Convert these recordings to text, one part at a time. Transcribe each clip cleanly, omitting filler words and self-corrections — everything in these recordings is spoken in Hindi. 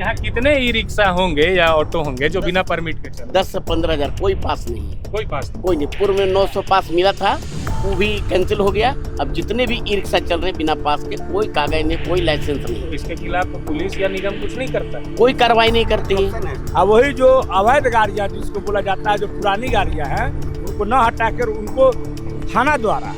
यहाँ कितने ई रिक्शा होंगे या ऑटो होंगे जो बिना परमिट के चल 10 से 15 हजार कोई पास नहीं है, कोई पास नहीं। कोई नहीं। पूर्व में 900 पास मिला था, वो भी कैंसिल हो गया। अब जितने भी ई रिक्शा चल रहे हैं बिना पास के, कोई कागज नहीं, कोई लाइसेंस नहीं, इसके खिलाफ पुलिस या निगम कुछ नहीं करता। कोई कार्रवाई नहीं करती है। अब वही जो अवैध गाड़ियाँ जिसको बोला जाता है, जो पुरानी गाड़ियाँ हैं, उनको न हटाकर उनको थाना द्वारा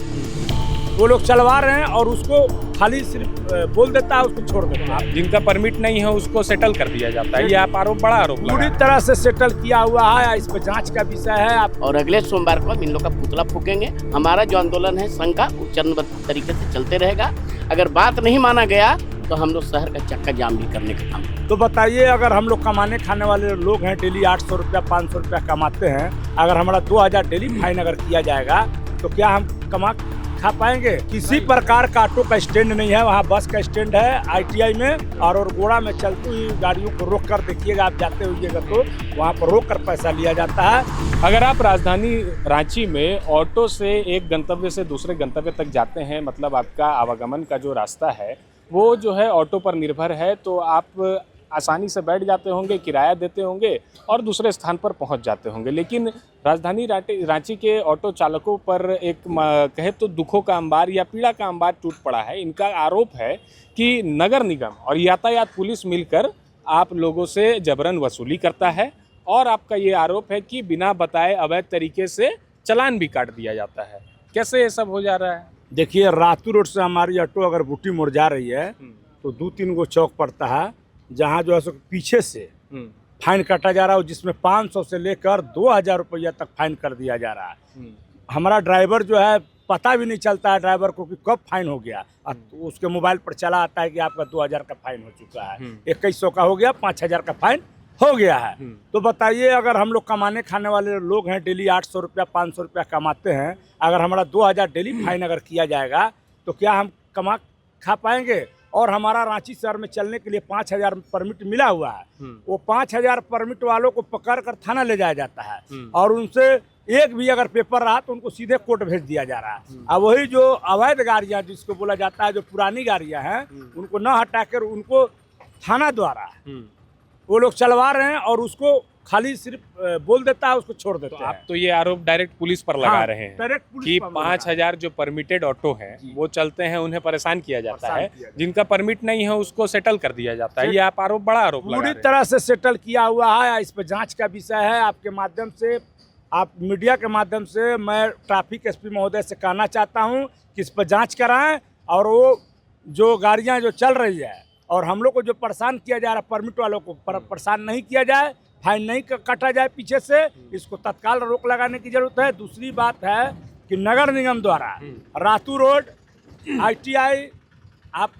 वो लोग चलवा रहे हैं और उसको खाली सिर्फ बोल देता है, उसको छोड़ देता है। जिनका परमिट नहीं है उसको सेटल कर दिया जाता है। ये आप आरोप, बड़ा आरोप लगा पूरी रहे हैं। तरह से सेटल किया हुआ है, इस पर जांच का विषय है। आप और अगले सोमवार को हम इन लोग का पुतला फूकेंगे। हमारा जो आंदोलन है संघ का, वो चरणबद्ध तरीके से चलते रहेगा। अगर बात नहीं माना गया तो हम लोग शहर का चक्का जाम भी करने का काम। तो बताइए, अगर हम लोग कमाने खाने वाले लोग हैं, डेली 800 रुपया 500 रुपया कमाते हैं, अगर हमारा 2000 डेली फाइन अगर किया जाएगा तो क्या हम कमा खा पाएंगे? किसी प्रकार का ऑटो का स्टैंड नहीं है, वहाँ बस का स्टैंड है ITI में। और गोड़ा में चलती हुई गाड़ियों को रोक कर देखिएगा, आप जाते होइएगा तो वहाँ पर रोक कर पैसा लिया जाता है। अगर आप राजधानी रांची में ऑटो से एक गंतव्य से दूसरे गंतव्य तक जाते हैं, मतलब आपका आवागमन का जो रास्ता है वो जो है ऑटो पर निर्भर है, तो आप आसानी से बैठ जाते होंगे, किराया देते होंगे और दूसरे स्थान पर पहुंच जाते होंगे। लेकिन राजधानी रांची के ऑटो चालकों पर एक कहे तो दुखों का अंबार या पीड़ा का अंबार टूट पड़ा है। इनका आरोप है कि नगर निगम और यातायात पुलिस मिलकर आप लोगों से जबरन वसूली करता है, और आपका ये आरोप है कि बिना बताए अवैध तरीके से चालान भी काट दिया जाता है। कैसे ये सब हो जा रहा है? देखिए, रातू रोड से हमारी ऑटो अगर बूटी मोड़ जा रही है तो 2-3 गो चौक पड़ता है, जहाँ जो है सो पीछे से फाइन काटा जा रहा है, जिसमें 500 से लेकर 2000 रुपया तक फाइन कर दिया जा रहा है। हमारा ड्राइवर जो है, पता भी नहीं चलता है ड्राइवर को कि कब फाइन हो गया। तो उसके मोबाइल पर चला आता है कि आपका 2000 का फाइन हो चुका है, 2100 का हो गया, 5000 का फाइन हो गया है। तो बताइए, अगर हम लोग कमाने खाने वाले लोग हैं, डेली 800 रुपया 500 रुपया कमाते हैं, अगर हमारा 2000 डेली फाइन अगर किया जाएगा तो क्या हम कमा खा पाएंगे? और हमारा रांची शहर में चलने के लिए 5000 परमिट मिला हुआ है। वो 5000 परमिट वालों को पकड़ कर थाना ले जाया जाता है और उनसे एक भी अगर पेपर रहा तो उनको सीधे कोर्ट भेज दिया जा रहा है। अब वही जो अवैध गाड़ियाँ जिसको बोला जाता है, जो पुरानी गाड़ियाँ हैं, उनको न हटाकर उनको थाना द्वारा वो लोग चलवा रहे हैं और उसको खाली सिर्फ बोल देता है, उसको छोड़ देता है। आप तो ये आरोप डायरेक्ट पुलिस पर लगा रहे हैं डायरेक्ट पुलिस कि पर लगा 5000 जो परमिटेड ऑटो हैं वो चलते हैं, उन्हें परेशान किया जाता है। जिनका परमिट नहीं है उसको सेटल कर दिया जाता है। ये आप आरोप, बड़ा आरोप लगा पूरी रहे हैं। तरह से सेटल किया हुआ है। इस पर जांच का विषय है। आपके माध्यम से, आप मीडिया के माध्यम से मैं ट्रैफिक SP महोदय से कहना चाहता हूं कि इस पर जांच कराएं और वो जो गाड़ियां जो चल रही है और हम लोग को जो परेशान किया जा रहा है, परमिट वालों को परेशान नहीं किया जाए, फाइन नहीं काटा जाए पीछे से, इसको तत्काल रोक लगाने की जरूरत है। दूसरी बात है कि नगर निगम द्वारा रातू रोड, ITI, आप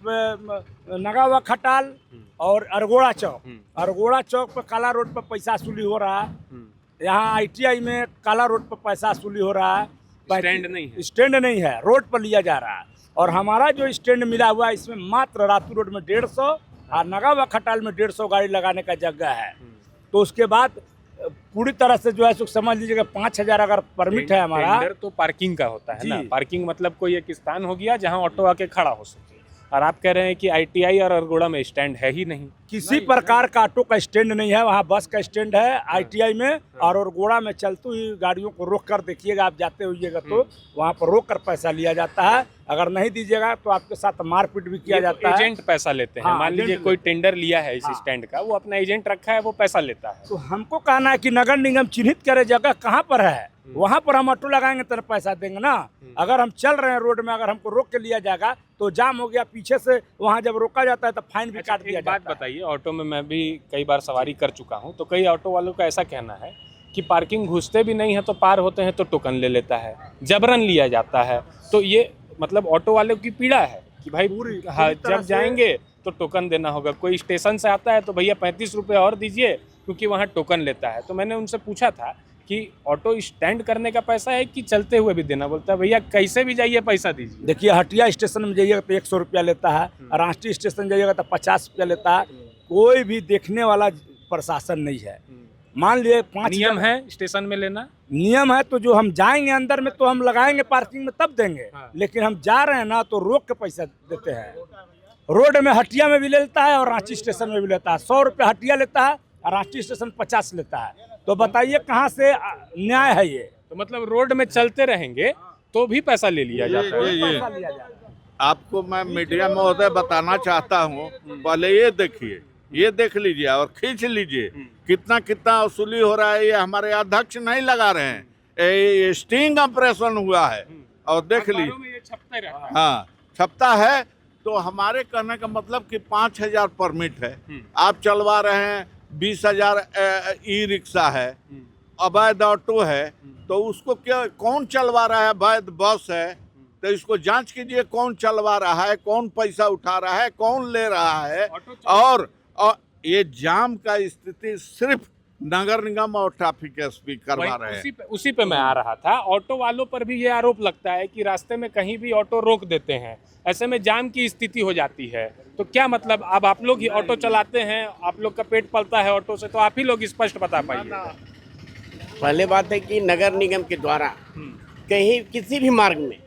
नगावा खटाल और अरगोड़ा चौक पर काला रोड पर पैसा वसूली हो रहा है। यहाँ ITI में काला रोड पर पैसा वसूली हो रहा है। स्टैंड नहीं है, रोड पर लिया जा रहा है। और हमारा जो स्टैंड मिला हुआ है, इसमें मात्र रातू रोड में 150 और नगावा खटाल में 150 गाड़ी लगाने का जगह है। तो उसके बाद पूरी तरह से जो है सो समझ लीजिएगा 5000 अगर परमिट है हमारा। टेंडर तो पार्किंग का होता है ना। पार्किंग मतलब कोई एक स्थान हो गया जहां ऑटो आके खड़ा हो सके, और आप कह रहे हैं कि ITI और अरगोड़ा में स्टैंड है ही नहीं। किसी प्रकार का ऑटो का स्टैंड नहीं है, वहाँ बस का स्टैंड है ITI में। और गोड़ा में चलती हुई गाड़ियों को रोक कर देखिएगा, आप जाते होइएगा तो वहाँ पर रोक कर पैसा लिया जाता है। अगर नहीं दीजिएगा तो आपके साथ मारपीट भी किया जाता है। एजेंट पैसा लेते हैं। मान लीजिए कोई टेंडर लिया है इस स्टैंड का, वो अपना एजेंट रखा है, वो पैसा लेता है। तो हमको कहना है कि नगर निगम चिन्हित करे जगह कहाँ पर है, वहाँ पर हम ऑटो लगाएंगे तो पैसा देंगे ना। अगर हम चल रहे हैं रोड में, अगर हमको रोक के लिया जाएगा तो जाम हो गया, पीछे से वहाँ जब रोका जाता है तो फाइन भी काट दिया जाता है। बात बताइए, ऑटो में मैं भी कई बार सवारी कर चुका हूँ, तो कई ऑटो वालों का ऐसा कहना है कि पार्किंग घुसते भी नहीं है तो पार होते हैं तो टोकन ले लेता है, जबरन लिया जाता है। तो ये मतलब ऑटो वालों की पीड़ा है कि भाई जब जाएंगे तो टोकन देना होगा। कोई स्टेशन से आता है तो भैया 35 रुपये और दीजिए, क्योंकि वहाँ टोकन लेता है। तो मैंने उनसे पूछा था कि ऑटो स्टैंड करने का पैसा है कि चलते हुए भी देना? बोलता है भैया कैसे भी जाइए पैसा दीजिए। देखिए, हटिया स्टेशन में जाइएगा तो 100 रुपया लेता है, राष्ट्रीय स्टेशन जाइएगा तो 50 रुपया लेता है। कोई भी देखने वाला प्रशासन नहीं है। मान लिए 5 नियम है स्टेशन में लेना, नियम है तो जो हम जाएंगे अंदर में तो हम लगाएंगे पार्किंग में तब देंगे। लेकिन हम जा रहे हैं ना तो रोक के पैसा देते हैं, रोड में हटिया में भी लेता है और रांची स्टेशन में भी लेता है। 100 रुपये हटिया लेता है और रांची स्टेशन 50 लेता है। तो बताइए कहाँ से न्याय है ये? तो मतलब रोड में चलते रहेंगे तो भी पैसा ले लिया जाता है। पैसा लिया जाता है। आपको मैं मीडिया महोदय बताना चाहता हूँ, पहले ये देखिए, ये देख लीजिए और खींच लीजिए कितना कितना वसूली हो रहा है। ये हमारे अध्यक्ष नहीं लगा रहे हैं, ये स्टिंग ऑपरेशन हुआ है और देख लीजिए। में ये छपता रहता है। हाँ, छपता है। तो हमारे कहने का मतलब कि 5,000 परमिट है, आप चलवा रहे हैं 20,000 ई रिक्शा है, अवैध ऑटो है, तो उसको क्या कौन चलवा रहा है? अवैध बस है, तो इसको जांच कीजिए कौन चलवा रहा है, कौन पैसा उठा रहा है, कौन ले रहा है। और ये जाम का स्थिति सिर्फ नगर निगम और ट्रैफिक एसपी करवा रहे हैं। उसी पे मैं आ रहा था। ऑटो वालों पर भी ये आरोप लगता है कि रास्ते में कहीं भी ऑटो रोक देते हैं, ऐसे में जाम की स्थिति हो जाती है। तो क्या मतलब, अब आप लोग ही ऑटो चलाते हैं, आप लोग का पेट पलता है ऑटो से, तो आप ही लोग स्पष्ट बता पाइए। पहले बात है कि नगर निगम के द्वारा कहीं किसी भी मार्ग में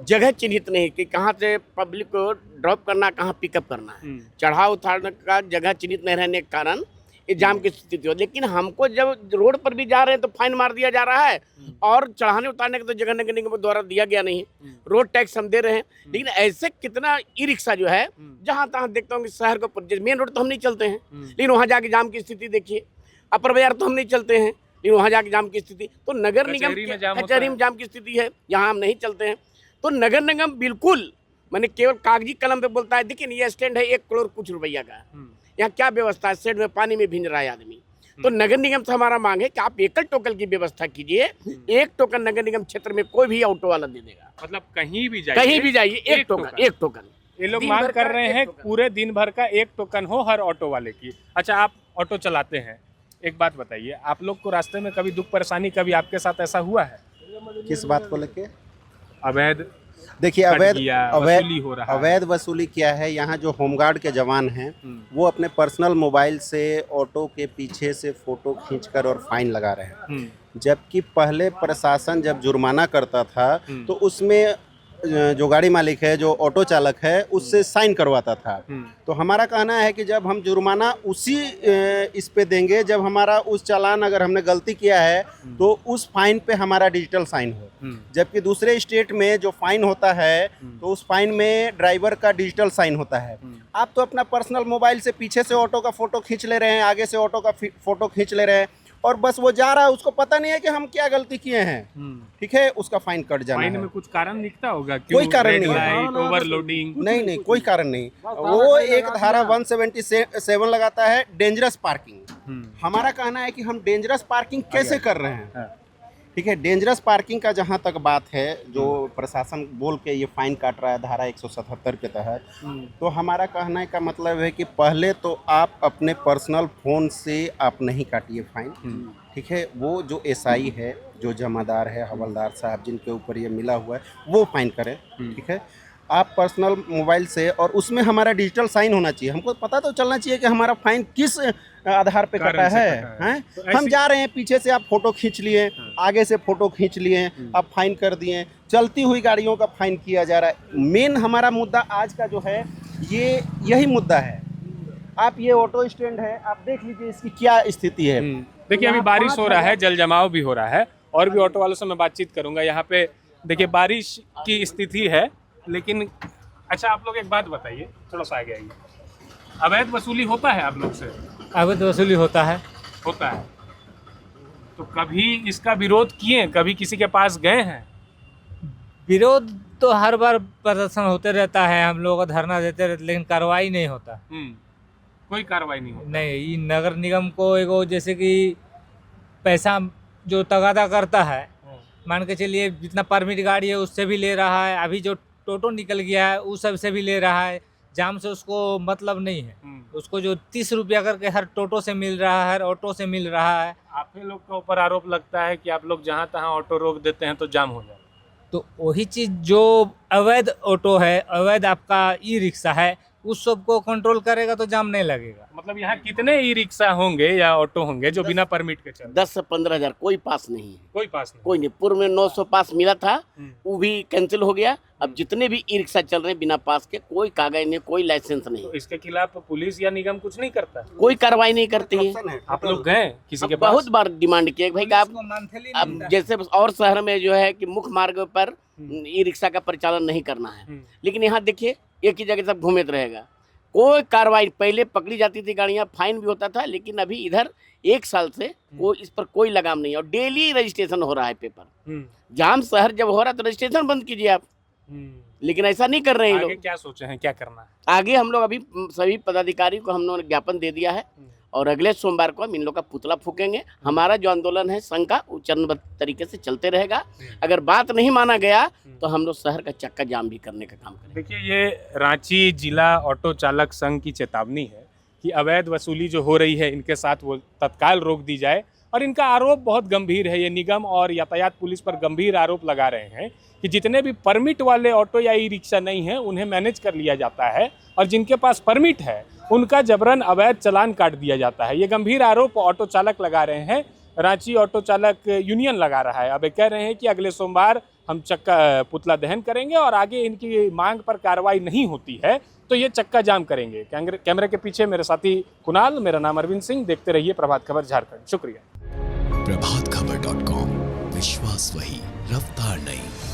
जगह चिन्हित नहीं कि कहाँ से पब्लिक को ड्रॉप करना, कहाँ पिकअप करना है। चढ़ाव उतारने का जगह चिन्हित नहीं रहने के कारण ये जाम की स्थिति हो। लेकिन हमको जब रोड पर भी जा रहे हैं तो फाइन मार दिया जा रहा है, और चढ़ाने उतारने का तो जगह नगर निगम द्वारा दिया गया नहीं। रोड टैक्स हम दे रहे हैं, लेकिन ऐसे कितना ई रिक्शा जो है जहाँ तहाँ देखता हूँ कि शहर को मेन रोड तो हम नहीं चलते हैं, लेकिन वहाँ जाके जाम की स्थिति देखिए। अपर बाजार तो हम नहीं चलते हैं, लेकिन वहाँ जाके जाम की स्थिति। तो नगर निगम कचहरी में जाम की स्थिति है, यहाँ हम नहीं चलते हैं। तो नगर निगम बिल्कुल मैंने केवल कागजी कलम पे बोलता है। देखिए ये स्टैंड है 1 करोड़ कुछ रुपया का, यहाँ क्या व्यवस्था है? स्टैंड में पानी में भींज रहा है आदमी। तो नगर निगम से हमारा मांग है कि आप एकल टोकन की व्यवस्था कीजिए। 1 टोकन नगर निगम क्षेत्र में कोई भी ऑटो वाला दे देगा, मतलब कहीं भी जाइए 1 टोकन 1 टोकन। ये लोग मांग कर रहे हैं पूरे दिन भर का 1 टोकन हो हर ऑटो वाले की। अच्छा, आप ऑटो चलाते हैं, एक बात बताइए, आप लोग को रास्ते में कभी दुख परेशानी, कभी आपके साथ ऐसा हुआ है? किस बात को लेके? अवैध देखिए, वसूली हो रहा है। अवैध वसूली क्या है? यहाँ जो होमगार्ड के जवान हैं वो अपने पर्सनल मोबाइल से ऑटो के पीछे से फोटो खींचकर और फाइन लगा रहे हैं। जबकि पहले प्रशासन जब जुर्माना करता था तो उसमें जो गाड़ी मालिक है, जो ऑटो चालक है, उससे साइन करवाता था। तो हमारा कहना है कि जब हम जुर्माना उसी इस पे देंगे, जब हमारा उस चालान अगर हमने गलती किया है तो उस फाइन पे हमारा डिजिटल साइन हो। जबकि दूसरे स्टेट में जो फाइन होता है तो उस फाइन में ड्राइवर का डिजिटल साइन होता है। आप तो अपना पर्सनल मोबाइल से पीछे से ऑटो का फोटो खींच ले रहे हैं, आगे से ऑटो का फोटो खींच ले रहे हैं, और बस वो जा रहा है, उसको पता नहीं है कि हम क्या गलती किए हैं। ठीक है, उसका फाइन कट जाना है। फाइन में कुछ कारण दिखता होगा? कोई कारण नहीं है, ओवरलोडिंग नहीं, कोई कारण नहीं। वो एक धारा 177 लगाता है, डेंजरस पार्किंग। हमारा कहना है कि हम डेंजरस पार्किंग कैसे कर रहे हैं? ठीक है, डेंजरस पार्किंग का जहाँ तक बात है, जो प्रशासन बोल के ये फाइन काट रहा है धारा 177 के तहत, तो हमारा कहने का मतलब है कि पहले तो आप अपने पर्सनल फ़ोन से आप नहीं काटिए फाइन। ठीक है, वो जो एसआई है, जो जमादार है, हवलदार साहब जिनके ऊपर ये मिला हुआ है, वो फाइन करें। ठीक है, आप पर्सनल मोबाइल से, और उसमें हमारा डिजिटल साइन होना चाहिए। हमको पता तो चलना चाहिए कि हमारा फाइन किस आधार पे कटा है, हैं? तो हम जा रहे हैं, पीछे से आप फोटो खींच लिए, आगे से फोटो खींच लिए, आप फाइन कर दिए। चलती हुई गाड़ियों का फाइन किया जा रहा है। मेन हमारा मुद्दा आज का जो है ये यही मुद्दा है। आप ये ऑटो स्टैंड है, आप देख लीजिए इसकी क्या स्थिति है। देखिए, अभी बारिश हो रहा है, जल जमाव भी हो रहा है, और भी ऑटो वालों से मैं बातचीत करूंगा। यहाँ पे देखिए बारिश की स्थिति है, लेकिन अच्छा आप लोग एक बात बताइए, थोड़ा सा आगे आइए। अवैध वसूली होता है आप लोग से? अवैध वसूली होता है। तो कभी इसका विरोध किए, कभी किसी के पास गए हैं? विरोध तो हर बार प्रदर्शन होते रहता है, हम लोग धरना देते रहते, लेकिन कार्रवाई नहीं होता। कोई कार्रवाई नहीं होती? नहीं, ये नगर निगम को एगो जैसे कि पैसा जो तगादा करता है, मान के चलिए जितना परमिट गाड़ी है उससे भी ले रहा है, अभी जो टोटो निकल गया है उस सब से भी ले रहा है। जाम से उसको मतलब नहीं है, उसको जो 30 रुपया करके हर टोटो से मिल रहा है, हर ऑटो से मिल रहा है। आप ही लोग के ऊपर आरोप लगता है कि आप लोग जहाँ तहाँ ऑटो रोक देते हैं तो जाम हो जाए। तो वही चीज़ जो अवैध ऑटो है, अवैध आपका ई रिक्शा है, उस सब को कंट्रोल करेगा तो जाम नहीं लगेगा। मतलब यहाँ कितने ई रिक्शा होंगे या ऑटो होंगे जो बिना परमिट के चल? 10 से 15 हजार, कोई पास नहीं है, कोई पास नहीं। कोई नहीं। पूर्व में 900 पास मिला था, वो भी कैंसिल हो गया। अब जितने भी ई रिक्शा चल रहे हैं बिना पास के, कोई कागज नहीं, कोई लाइसेंस नहीं, तो इसके खिलाफ पुलिस या निगम कुछ नहीं करता? कोई कार्रवाई नहीं करती है। आप लोग गए किसी के अब पास? बहुत बार डिमांड किया कि भाई आप उसको मंथली अब मिलता है। जैसे और शहर में जो है कि मुख्य मार्ग पर ई रिक्शा का परिचालन नहीं करना है, लेकिन यहाँ देखिए एक ही जगह सब घूमते रहेगा, कोई कार्रवाई। पहले पकड़ी जाती थी गाड़ियाँ, फाइन भी होता था, लेकिन अभी इधर 1 साल से कोई इस पर कोई लगाम नहीं है। और डेली रजिस्ट्रेशन हो रहा है पेपर। जाम शहर जब हो रहा है तो रजिस्ट्रेशन बंद कीजिए आप, लेकिन ऐसा नहीं कर रहे हैं ये आगे लोग। क्या सोचे हैं, क्या करना है? आगे हम लोग अभी सभी पदाधिकारी को हम लोगों ने ज्ञापन दे दिया है और अगले सोमवार को हम इन लोग का पुतला फूकेंगे। हमारा जो आंदोलन है संघ का, वो चरणबद्ध तरीके से चलते रहेगा। अगर बात नहीं माना गया तो हम लोग शहर का चक्का जाम भी करने का काम करेंगे। देखिए, ये रांची जिला ऑटो चालक संघ की चेतावनी है कि अवैध वसूली जो हो रही है इनके साथ वो तत्काल रोक दी जाए। और इनका आरोप बहुत गंभीर है, ये निगम और यातायात पुलिस पर गंभीर आरोप लगा रहे हैं कि जितने भी परमिट वाले ऑटो या ई रिक्शा नहीं हैं उन्हें मैनेज कर लिया जाता है, और जिनके पास परमिट है उनका जबरन अवैध चालान काट दिया जाता है। ये गंभीर आरोप ऑटो चालक लगा रहे हैं। रांची ऑटो चालक यूनियन लगा रहा है। अब ये कह रहे हैं कि अगले सोमवार हम चक्का पुतला दहन करेंगे और आगे इनकी मांग पर कार्रवाई नहीं होती है तो ये चक्का जाम करेंगे। कैमरे के पीछे मेरे साथी कुणाल, मेरा नाम अरविंद सिंह। देखते रहिए प्रभात खबर झारखंड। शुक्रिया। प्रभातखबर.com, विश्वास वही, रफ्तार नहीं।